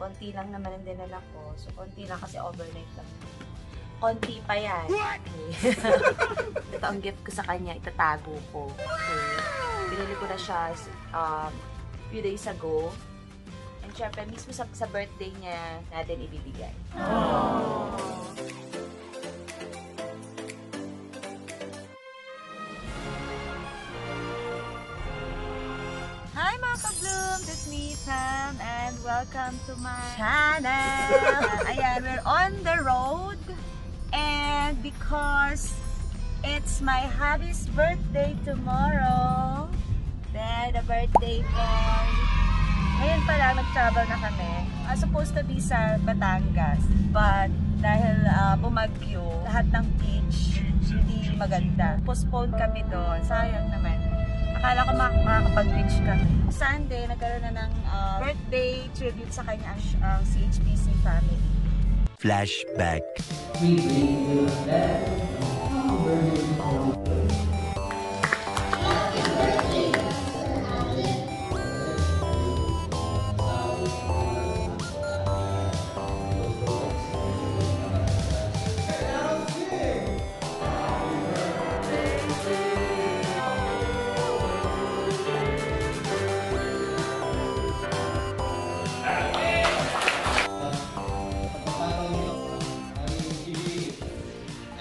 konti lang naman ang dinala ko. So, konti lang kasi overnight lang. Konti pa yan. Okay. Ito ang gift ko sa kanya. Itatago ko. Okay. Binili ko na siya few days ago. And syempre, mismo sa birthday niya natin ibibigay. Aww. Hi mga ka-bloom! It's me, Pam, and welcome to my channel! Ayan, we're on the road. And because it's my hubby's birthday tomorrow, then the birthday boy, ngayon pa lang nag-travel na kami. Supposed to be sa Batangas, but dahil bumagyo, lahat ng beach hindi maganda. Postpone kami doon. Sayang naman. Akala ko makakapag-beach kami. Sunday, nagkaroon na ng birthday tribute sa kanya ang CHBC family. Flashback.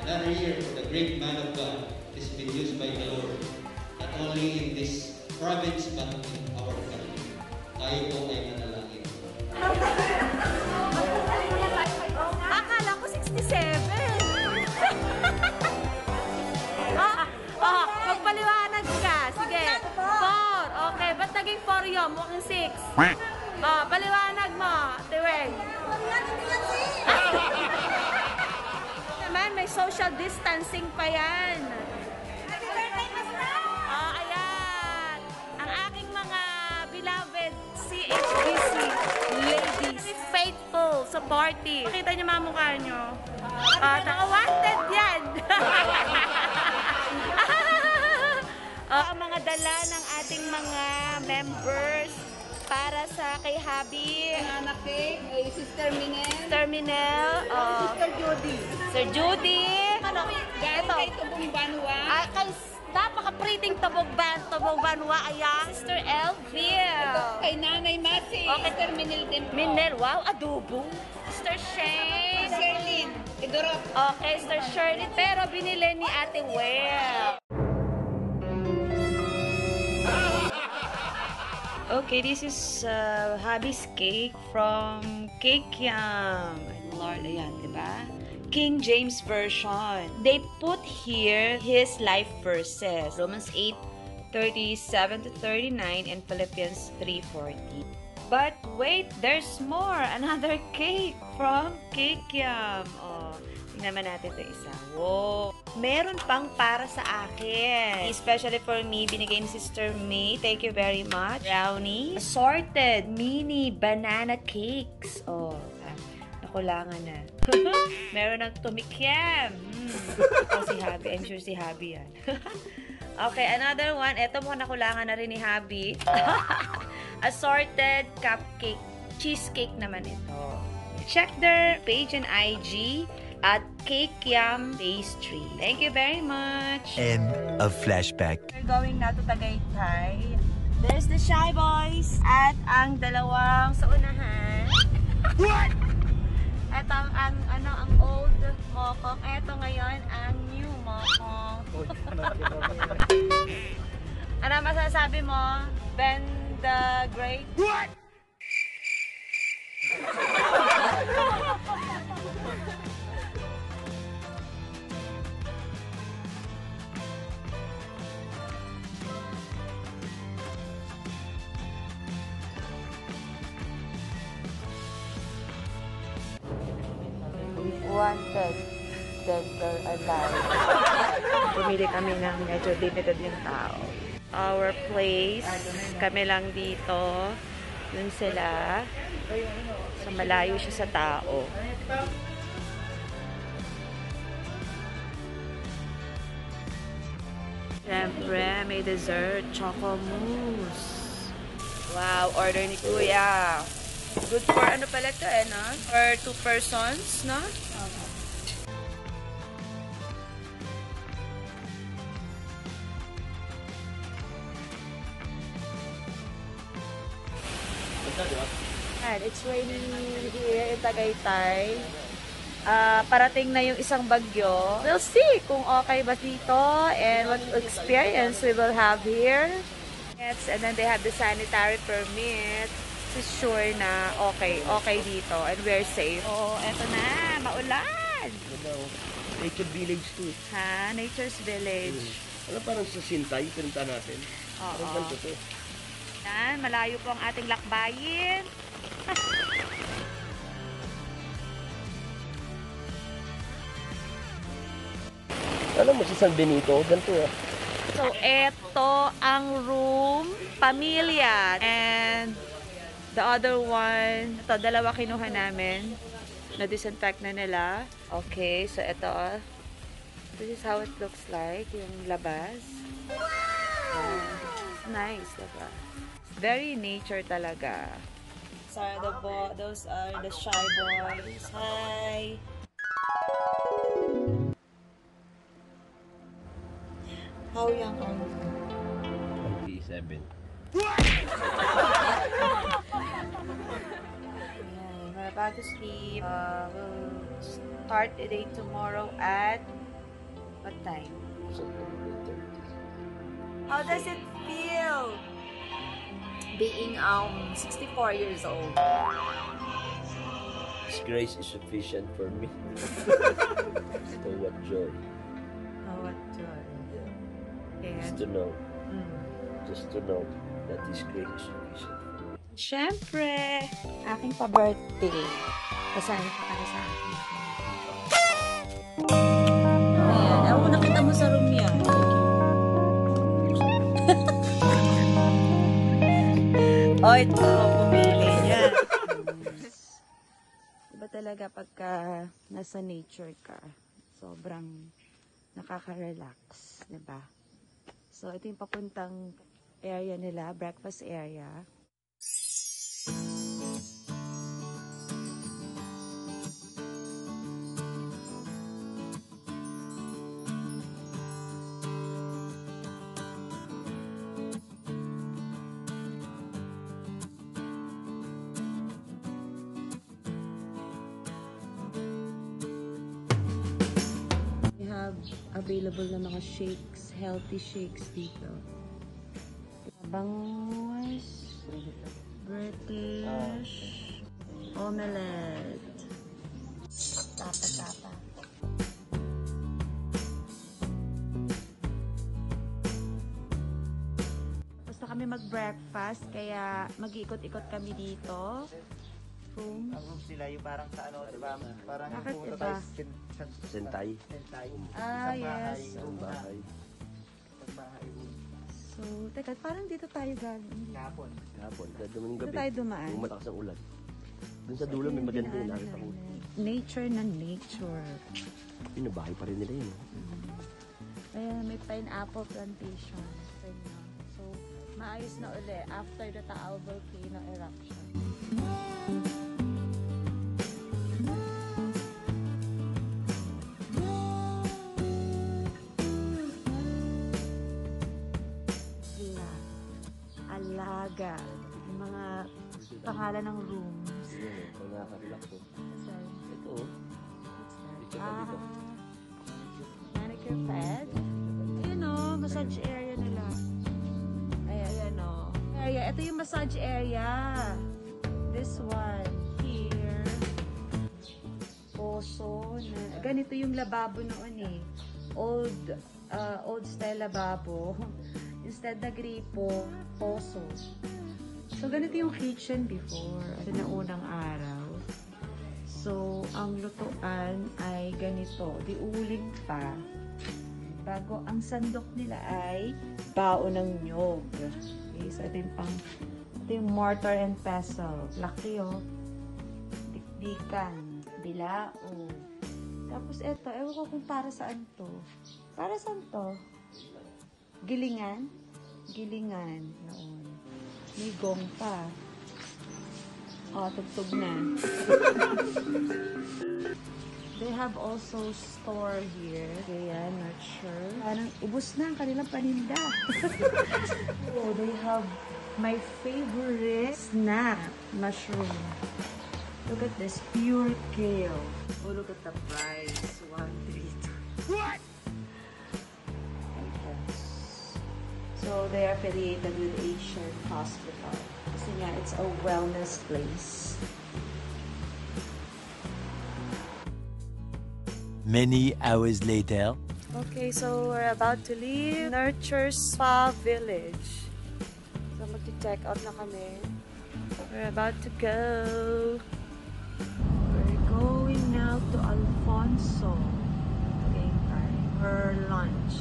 Another year for the great man of God has been used by the Lord, not only in this province but in our country. Tayo po ay manalangin. Akala ko 67! Magpaliwanag ka. Sige. 4. Okay, ba't naging 4 yun? Mukhang 6. Paliwanag mo, Tiweg. Naman, may social distancing pa yan. Ayan. Ang aking mga beloved CHBC ladies. Faithful, supportive. Makita niyo mga mukha niyo. Naka-wanted yan. Ang mga dala ng ating mga members para sa kay Habi. Anak cake, ay Sister Minel. Sister Minel. Sister Judy. Sir Judy. Ano? Galing Ito. kay Tubong Banwa. Kay napaka-pretting Tubog Banwa. Ayan. Sister Elville. Kay Nanay Masi. Okay. Sister Minel din po. Minel. Wow, adobo. Sister Shane. Sherlyn. Idorot. Okay, Sister Shirley. Pero binili ni Ate Well. Okay, this is Hubby's cake from Cake Yum. Lord, ayan, diba? King James Version. They put here his life verses. Romans 8:37-39 and Philippians 3:14. But wait, there's more. Another cake from Cake Yum. Oh, tingnan natin ito isa. Wow! Meron pang para sa akin. Especially for me, binigay ni Sister May. Thank you very much. Brownie. Assorted mini banana cakes. Oh, nakulangan na. Meron ng tumikyam. Ito si Habi. I'm sure si Habi yan. Okay, another one. Ito mo nakulangan na rin ni Habi. Assorted cupcake. Cheesecake naman ito. Check their page and IG at Cake Yum Pastry. Thank you very much. End of flashback. We're going now to Tagaytay. There's the Shy Boys at ang dalawang sa unahan. What? Ito ang old Mokong. Ito ngayon ang new Mokong. Ano masasabi mo? Ben the Great? What? Wanted, dead or alive. Pumili kami ng medyo limited yung tao. Our place, kami lang dito. Dun sila. So malayo siya sa tao. Siyempre, may dessert, choco mousse. Wow, order ni Kuya. Good for ano pala to no? For 2 persons, no? And it's raining here in Tagaytay. Parating na yung isang bagyo. We'll see kung okay ba dito and what experience we will have here. Yes, and then they have the sanitary permit. It's sure na okay dito and we're safe. Oh, eto na, maulan. Nature Village to. Ha, Nature's Village. Ano parang sa Sintay, pinunta natin. Oo. Parang ganito to. Yan, malayo po ang ating lakbayin. Alam mo, sa San Benito, ganito So, eto ang room, pamilya. And the other one, ito, dalawa kinuha namin. Na-disinfect na nila. Okay, so ito, this is how it looks like, yung labas. It's nice, diba? Very nature talaga. Those are the shy boys. Hi! How young are you? 27. We're about to sleep. We'll start the day tomorrow at what time? How does it feel being 64 years old? His grace is sufficient for me. So what joy. Oh, what joy. Just to know that His grace is sufficient for me. Siyempre, aking pa-birthday. Kasama ka para sa akin. Ayan, ako nakita mo sa room yan. Oh, ito, pumili niya. Iba talaga pagka nasa nature ka, sobrang nakaka-relax, diba? So, ito yung papuntang area nila, breakfast area. We have available na mga shakes, healthy shakes dito. Bangus, British, omelette, tapa-tapa. Tapos na kami mag-breakfast, kaya mag-ikot-ikot kami dito. Room. Ang room sila yung parang sa ano, diba? Parang Bakit pumunta iba? tayo sa Sentay. Sentay. Ah, Isang bahay, yes. Ang bahay. isang bahay. So, teka, parang dito tayo galing. Kapon. Hapon, dumating Dito gabi. tayo dumaan. Kung malakas ang ulan. Dun sa dulo may maganda yun. Nakita ko. Nature na nature. Pinabahay pa rin nila yun. Ayan, may pineapple plantation. So, maayos na uli after the Taal volcano eruption. Alaga. Yung mga pangalan ng rooms. Pag nakaka-relax ko. Ito oh. Picture ka Ah, dito. manicure pad. Ayun o, massage area nila. Ayan o. Area. Ito yung massage area. This one. Here. Poso. Ganito yung lababo noon eh. Old style lababo. Instead na gripo, poso. So, ganito yung kitchen before. Ito na unang araw. So, ang lutuan ay ganito. Di uling pa. Bago, ang sandok nila ay baon ng nyog. Okay, so ito yung mortar and pestle. Laki oh. Dikdikan. Bilao. Tapos ito, ewan ko kung para saan to. Para saan to? Gilingan? Gilingan noon. May gong pa. Oh, tugtog na. They have also store here. Kaya, not sure. Parang ubos na ang kanilang paninda. Oh, they have my favorite snack, mushroom. Look at this, pure kale. Oh, look at the price. 132. What? So they are affiliated with Asian Hospital. Kasi nga, it's a wellness place. Many hours later. Okay, so we're about to leave Nurture Spa Village. So mag-check out na kami. We're about to go. We're going now to Alfonso. Game time. For lunch.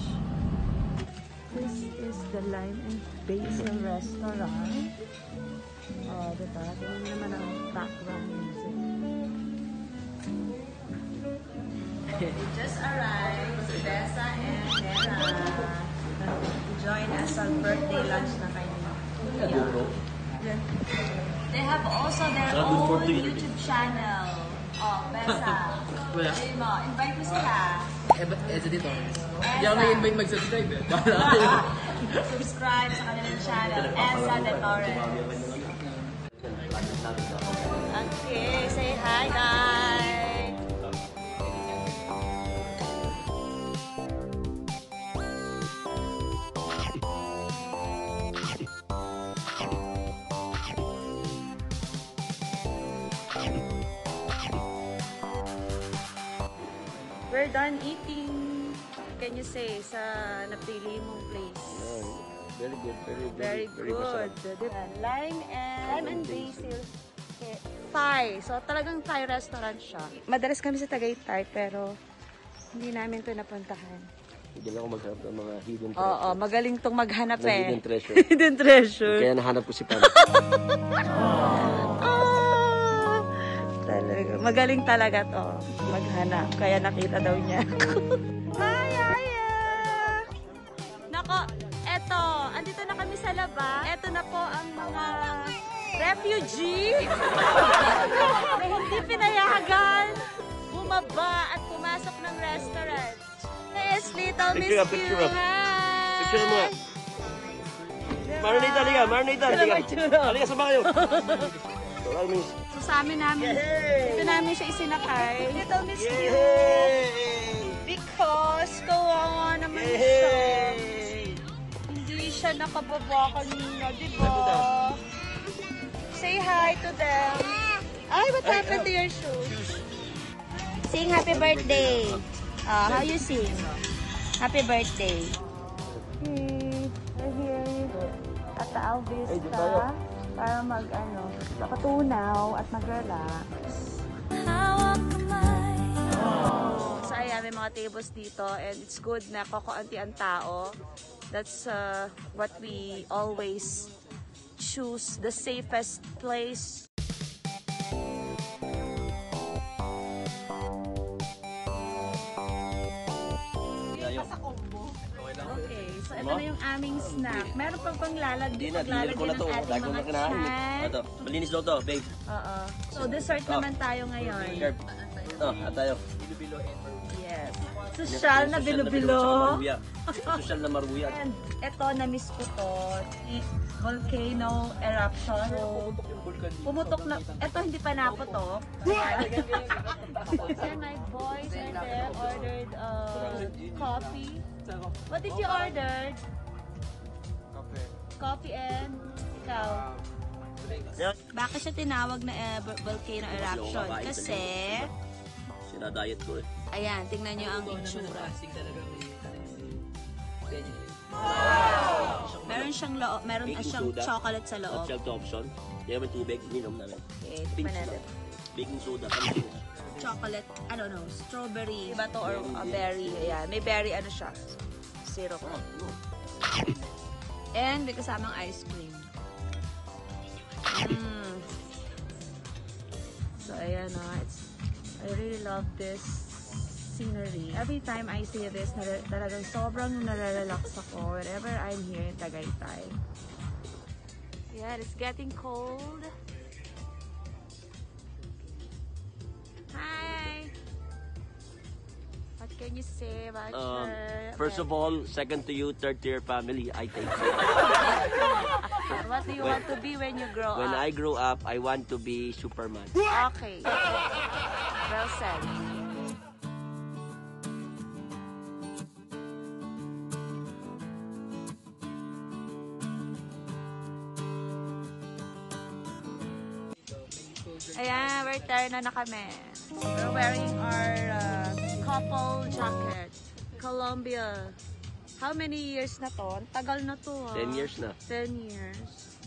This is the Lime and Basil Restaurant. Oh, diba? Tingnan naman ang background music. We just arrived, Bessa and Hera. Join us on birthday lunch na kayo. Yeah. They have also their own YouTube channel. Oh, Bessa. Ayun mo, invite mo sila. Ito dito. Hindi ako may mag-subscribe eh. Subscribe sa kanilang channel, Esa de Torres. Okay, say hi guys! We're done eating. Can you say sa napili mong place? Very good, Very good. Lime and basil. Okay. Thai. So talagang Thai restaurant siya. Madalas kami sa Tagaytay pero hindi namin to napuntahan. Hindi lang ako maghanap ng mga hidden treasure. Oo, magaling tong maghanap Na eh. hidden treasure. Hidden treasure. Kaya nahanap ko si Pam. Talaga. Magaling talaga to. Maghanap. Kaya nakita daw niya. Hi, Aya! Nako, eto. Andito na kami sa labas. Eto na po ang mga refugee na hindi pinayagan bumaba at pumasok ng restaurant. Yes, little Miss Picture up, Q. picture up. Hi! Picture mo nga. Marnita, halika. Marnita, halika. Halika, sama kayo. So sa amin namin, ito namin siya isinakay. Little Miss Q. Because kawawa naman siya. Hindi siya nakababa kanina, di ba? Say hi to them. Ay, what happened to your shoes? Sing happy birthday. How you sing? Happy birthday. We're here at the Alvista para makatunaw at mag-relax. So ayan, may mga tables dito and it's good na kakaunti ang tao. That's what we always choose, the safest place. Okay, so ito na yung aming snack. Meron pa pang lalagyan ng ating mga snack. Ito, malinis daw to, babe. Oo. So dessert naman tayo ngayon. Ito, tayo. Yes. Social na bilo-bilo. Social na maruya. And ito, na-miss ko to. Volcano eruption. So, pumutok na. Ito, hindi pa naputok. And my boys are there, ordered coffee. What did you order? Coffee and ikaw. Bakit siya tinawag na volcano eruption? Kasi Sinadiet ko eh. ayan, tingnan nyo ang itsura. Meron siyang chocolate sa loob. Optional to option. Kaya may tubig, minom namin. Okay, Pink tikman soda. natin. Baking soda. Pink. Chocolate, I don't know, strawberry ba to or a berry. Ayan, may berry ano siya. Syrup. And may kasamang ice cream. So ayan I really love this scenery. Every time I see this, talagang sobrang nare-relax ako whenever I'm here in Tagaytay. Yeah, it's getting cold. can you say about your... First of all, second to you, third to your family, I think so. What do you want to be when you grow When up? I grow up, I want to be Superman. Okay. Well said. Ayan, return na kami. We're wearing our couple jacket. Colombia. How many years na to? Ang tagal na to, ha? 10 years na. 10 years.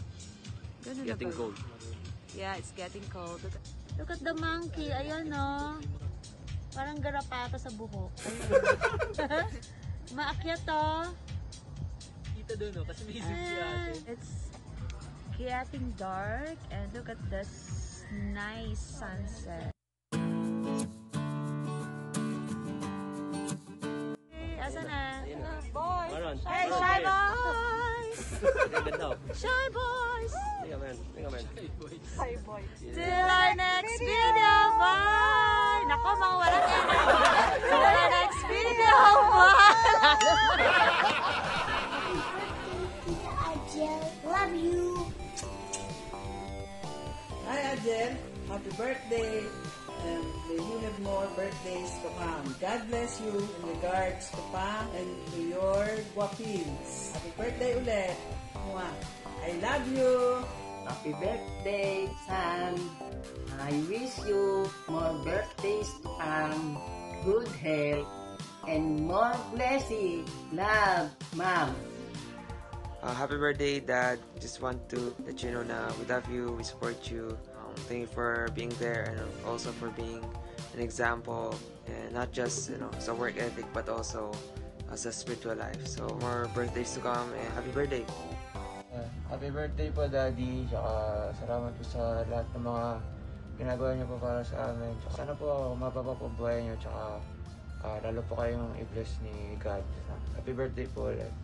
Ganun Getting na ba? cold. Yeah, it's getting cold. Look at the monkey. Ayan, no? Parang garapata sa buhok. Ayan. Maakyat to. Kita doon, no? Kasi may zip si ate. It's getting dark and look at this nice sunset. Hey, asan na? Boys! Maron. Hey, shy boys! Ganda. Shy boys! Tingnan man. Till our next video, bye! Nako, mga walang energy. Till our next video, bye! Love you. Hi, Adel. Happy birthday. And may you have more birthdays to come. God bless you in regards to Pam and to your guapils. Happy birthday ulit. Mwah. I love you. Happy birthday, son. I wish you more birthdays to come, good health, and more blessings. Love, Mom. Happy birthday, Dad. Just want to let you know na we love you, we support you. Thank you for being there and also for being an example, and not just as a work ethic but also as a spiritual life. So more birthdays to come and happy birthday. Happy birthday po, Daddy. Tsaka salamat po sa lahat ng mga ginagawa niyo po para sa amin. Tsaka sana po mapapa po buhay niyo. Tsaka lalo po kayong i-bless ni God. Happy birthday po ulit.